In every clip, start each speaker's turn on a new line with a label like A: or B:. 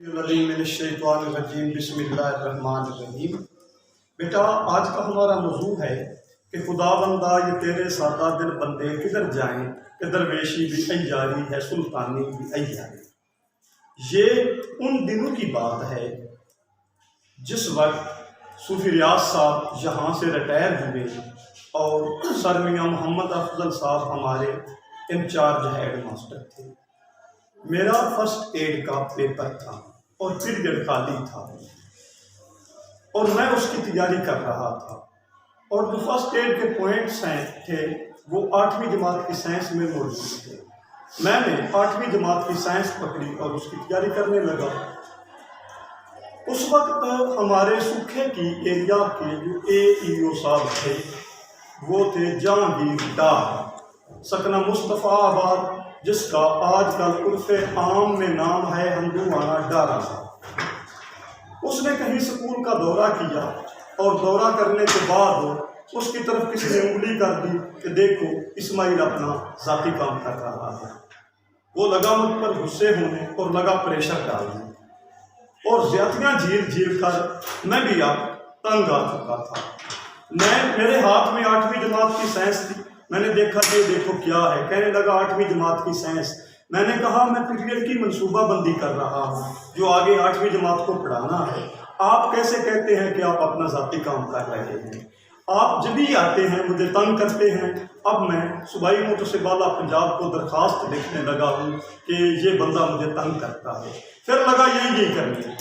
A: بسم اللہ الرحمن الرحیم۔ بیٹا آج کا ہمارا موضوع ہے کہ خدا بندہ یہ تیرے سادہ دل بندے کدھر جائیں کہ درویشی بھی عیاری ہے سلطانی بھی عیاری۔ یہ ان دنوں کی بات ہے جس وقت صوفی ریاض صاحب یہاں سے ریٹائر ہوئے اور سر میاں محمد افضل صاحب ہمارے انچارج ہیڈ ماسٹر تھے۔ میرا فرسٹ ایڈ کا پیپر تھا اور پیریڈ خالی تھا اور میں اس کی تیاری کر رہا تھا، اور جو فرسٹ ایڈ کے پوائنٹس تھے وہ 8ویں جماعت کی سائنس میں موجود تھے۔ میں نے 8ویں جماعت کی سائنس پکڑی اور اس کی تیاری کرنے لگا۔ اس وقت ہمارے سکھے کی ایریا کے جو AEO صاحب تھے وہ تھے جہانگیر ڈار، سکنہ مصطفیٰ آباد، جس کا آج کل عرف عام میں نام ہے ہندوانہ ڈارا صاحب۔ اس نے کہیں سکول کا دورہ کیا اور دورہ کرنے کے بعد اس کی طرف کسی نے انگلی کر دی کہ دیکھو اسماعیل اپنا ذاتی کام کر رہا ہے۔ وہ لگا مجھ پر غصے ہونے اور لگا پریشر ڈالنے، اور زیادتیاں جھیل کر میں بھی اب تنگ آ چکا تھا۔ میرے ہاتھ میں 8ویں جماعت کی سائنس تھی۔ میں نے دیکھا کہ دیکھو کیا ہے، کہنے لگا 8ویں جماعت کی سائنس۔ میں نے کہا میں پیریڈ کی منصوبہ بندی کر رہا ہوں جو آگے 8ویں جماعت کو پڑھانا ہے، آپ کیسے کہتے ہیں کہ آپ اپنا ذاتی کام کر رہے ہیں؟ آپ جب بھی آتے ہیں مجھے تنگ کرتے ہیں۔ اب میں صوبائی موٹو سے بالا پنجاب کو درخواست لکھنے لگا ہوں کہ یہ بندہ مجھے تنگ کرتا ہے۔ پھر لگا یہی کرنے۔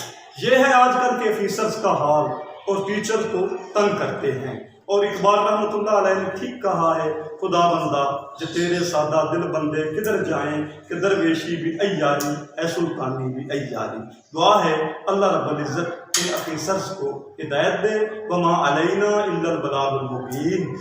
A: یہ ہے آج کل کے آفیسرز کا حال، اور ٹیچر کو تنگ کرتے ہیں۔ اور اقبال رحمۃ اللہ علیہ نے ٹھیک کہا ہے، خدا بندہ جو تیرے سادہ دل بندے کدھر جائیں کہ درویشی بھی عیاری اے سلطانی بھی عیاری۔ دعا ہے اللہ رب العزت ان آفیسرز کو ہدایت دے۔ وما علینا الا البلاغ المبین۔